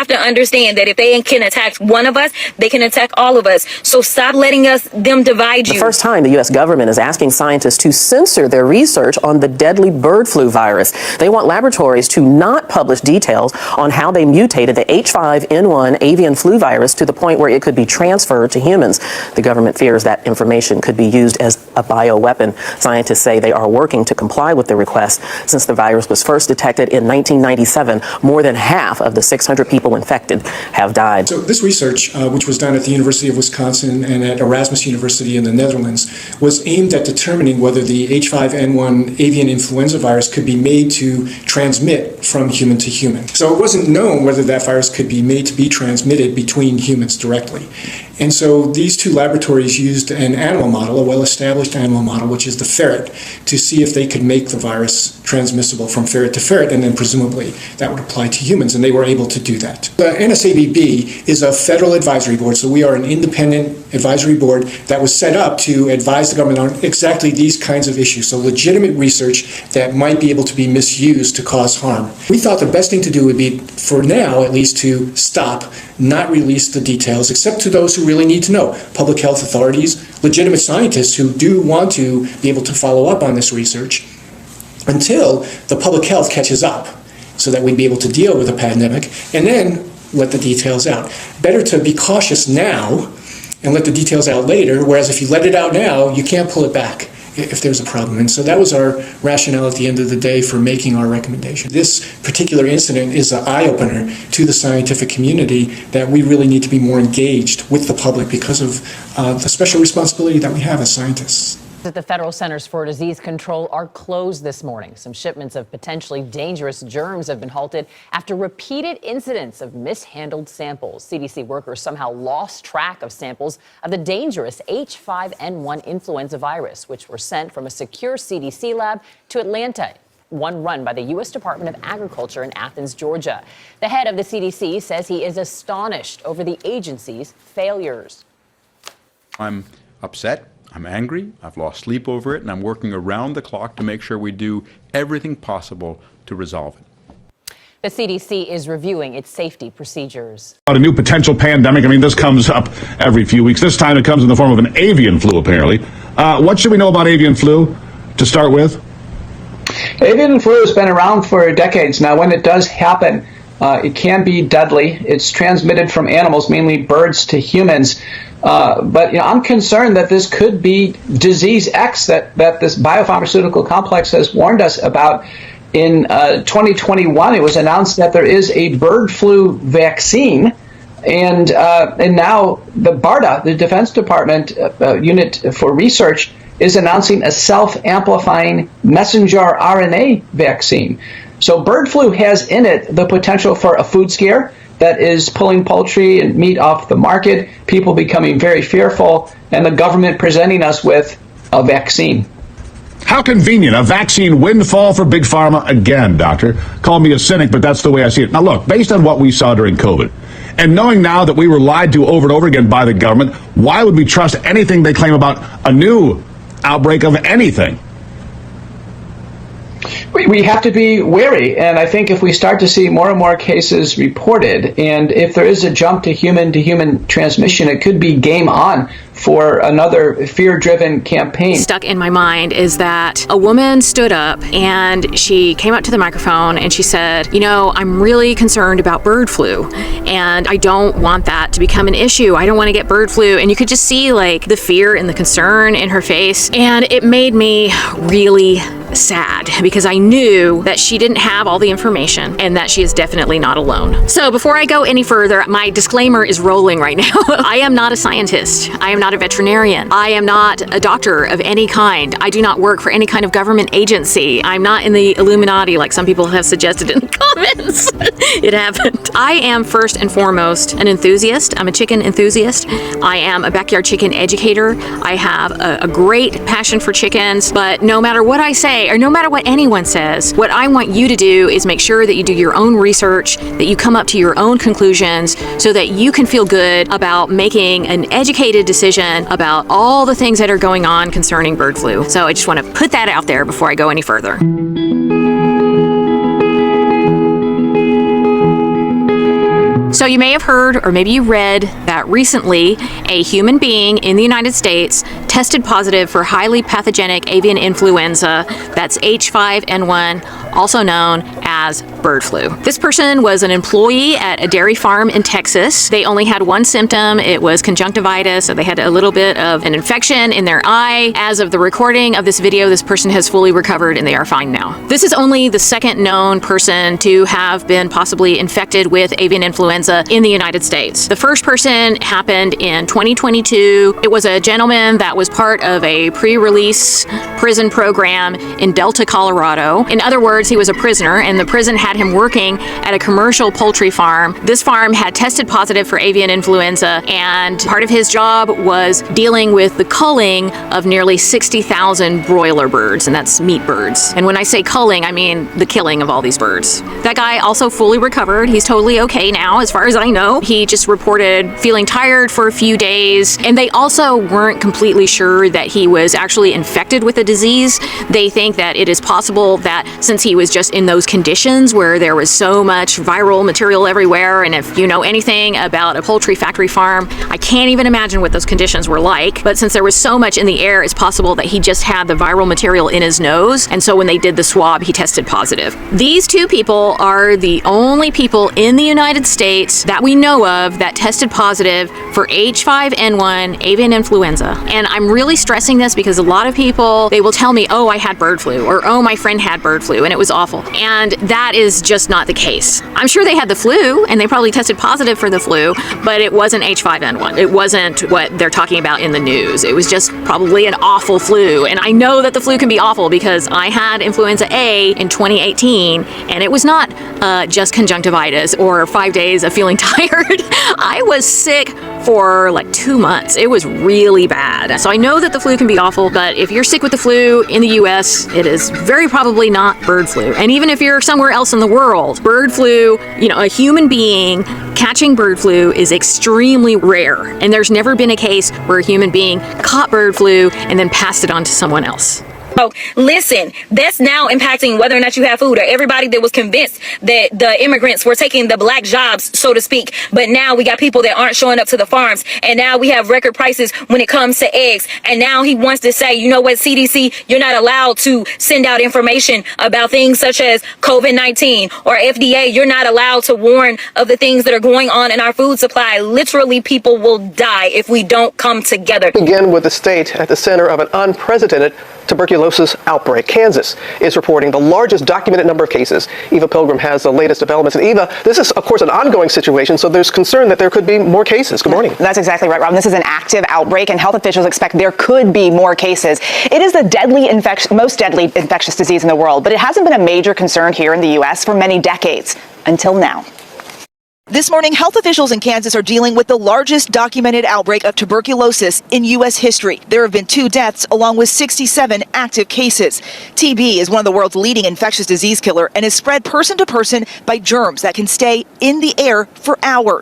have to understand that if they can attack one of us, they can attack all of us. So stop letting them divide you. The first time the U.S. government is asking scientists to censor their research on the deadly bird flu virus. They want laboratories to not publish details on how they mutated the H5N1 avian flu virus to the point where it could be transferred to humans. The government fears that information could be used as a bioweapon. Scientists say they are working to comply with the request. Since the virus was first detected in 1997, more than half of the 600 people infected have died. So this research, which was done at the University of Wisconsin and at Erasmus University in the Netherlands, was aimed at determining whether the H5N1 avian influenza virus could be made to transmit from human to human. So it wasn't known whether that virus could be made to be transmitted between humans directly. And so these two laboratories used an animal model, a well-established animal model, which is the ferret, to see if they could make the virus transmissible from ferret to ferret, and then presumably that would apply to humans, and they were able to do that. The NSABB is a federal advisory board, so we are an independent advisory board that was set up to advise the government on exactly these kinds of issues, so legitimate research that might be able to be misused to cause harm. We thought the best thing to do would be, for now at least, to stop, not release the details, except to those who really need to know. Public health authorities, legitimate scientists who do want to be able to follow up on this research, until the public health catches up, so that we'd be able to deal with the pandemic, and then let the details out. Better to be cautious now and let the details out later, whereas if you let it out now, you can't pull it back if there's a problem. And so that was our rationale at the end of the day for making our recommendation. This particular incident is an eye-opener to the scientific community that we really need to be more engaged with the public because of the special responsibility that we have as scientists. The Federal Centers for Disease Control are closed this morning. Some shipments of potentially dangerous germs have been halted after repeated incidents of mishandled samples. CDC workers somehow lost track of samples of the dangerous H5N1 influenza virus, which were sent from a secure CDC lab to Atlanta, one run by the U.S. Department of Agriculture in Athens, Georgia. The head of the CDC says he is astonished over the agency's failures. I'm upset. I'm angry, I've lost sleep over it, and I'm working around the clock to make sure we do everything possible to resolve it. The CDC is reviewing its safety procedures. A new potential pandemic. I mean, this comes up every few weeks. This time it comes in the form of an avian flu, apparently. What should we know about avian flu to start with? Avian flu has been around for decades now. When it does happen, it can be deadly. It's transmitted from animals, mainly birds, to humans. But I'm concerned that this could be disease X that this biopharmaceutical complex has warned us about. In 2021, it was announced that there is a bird flu vaccine, and now the BARDA, the Defense Department unit for research, is announcing a self-amplifying messenger RNA vaccine. So bird flu has in it the potential for a food scare that is pulling poultry and meat off the market, people becoming very fearful, and the government presenting us with a vaccine. How convenient. A vaccine windfall for Big Pharma again, Doctor. Call me a cynic, but that's the way I see it. Now, look, based on what we saw during COVID, and knowing now that we were lied to over and over again by the government, why would we trust anything they claim about a new outbreak of anything? We have to be wary, and I think if we start to see more and more cases reported, and if there is a jump to human transmission, it could be game on for another fear-driven campaign. Stuck in my mind is that a woman stood up and she came up to the microphone and she said, I'm really concerned about bird flu and I don't want that to become an issue. I don't want to get bird flu. And you could just see the fear and the concern in her face. And it made me really sad because I knew that she didn't have all the information and that she is definitely not alone. So before I go any further, my disclaimer is rolling right now. I am not a scientist. I am not a veterinarian. I am not a doctor of any kind. I do not work for any kind of government agency. I'm not in the Illuminati like some people have suggested in the comments. It happened. I am first and foremost an enthusiast. I'm a chicken enthusiast. I am a backyard chicken educator. I have a great passion for chickens, but no matter what I say, or no matter what anyone says, what I want you to do is make sure that you do your own research, that you come up to your own conclusions so that you can feel good about making an educated decision about all the things that are going on concerning bird flu. So I just want to put that out there before I go any further. So you may have heard, or maybe you read, that recently a human being in the United States tested positive for highly pathogenic avian influenza, that's H5N1, also known as bird flu. This person was an employee at a dairy farm in Texas. They only had one symptom. It was conjunctivitis, so they had a little bit of an infection in their eye. As of the recording of this video, this person has fully recovered and they are fine now. This is only the second known person to have been possibly infected with avian influenza in the United States. The first person happened in 2022. It was a gentleman that was part of a pre-release prison program in Delta, Colorado. In other words, he was a prisoner and the prison had him working at a commercial poultry farm. This farm had tested positive for avian influenza, and part of his job was dealing with the culling of nearly 60,000 broiler birds, and that's meat birds. And when I say culling, I mean the killing of all these birds. That guy also fully recovered. He's totally okay now, as far as I know. He just reported feeling tired for a few days, and they also weren't completely sure that he was actually infected with the disease. They think that it is possible that since he was just in those conditions where there was so much viral material everywhere, and if you know anything about a poultry factory farm, I can't even imagine what those conditions were like, but since there was so much in the air, it's possible that he just had the viral material in his nose, and so when they did the swab, he tested positive. These two people are the only people in the United States that we know of that tested positive for H5N1 avian influenza. And I'm really stressing this because a lot of people, they will tell me, oh, I had bird flu, or oh, my friend had bird flu, and it was awful. And that is just not the case. I'm sure they had the flu, and they probably tested positive for the flu, but it wasn't H5N1. It wasn't what they're talking about in the news. It was just probably an awful flu. And I know that the flu can be awful because I had influenza A in 2018, and it was not just conjunctivitis or 5 days of feeling tired. I was sick for like 2 months. It was really bad. So I know that the flu can be awful, but if you're sick with the flu in the US, it is very probably not bird flu. And even if you're somewhere else in the world, bird flu, you know, a human being catching bird flu is extremely rare. And there's never been a case where a human being caught bird flu and then passed it on to someone else. So listen, that's now impacting whether or not you have food, or everybody that was convinced that the immigrants were taking the black jobs, so to speak. But now we got people that aren't showing up to the farms, and now we have record prices when it comes to eggs. And now he wants to say, you know what, CDC, you're not allowed to send out information about things such as COVID-19, or FDA, you're not allowed to warn of the things that are going on in our food supply. Literally, people will die if we don't come together. Begin with the state at the center of an unprecedented tuberculosis outbreak. Kansas is reporting the largest documented number of cases. Eva Pilgrim has the latest developments. And Eva, this is, of course, an ongoing situation, so there's concern that there could be more cases. Good morning. That's exactly right, Robin. This is an active outbreak, and health officials expect there could be more cases. It is the most deadly infectious disease in the world, but it hasn't been a major concern here in the U.S. for many decades, until now. This morning, health officials in Kansas are dealing with the largest documented outbreak of tuberculosis in U.S. history. There have been 2 deaths along with 67 active cases. TB is one of the world's leading infectious disease killer and is spread person to person by germs that can stay in the air for hours.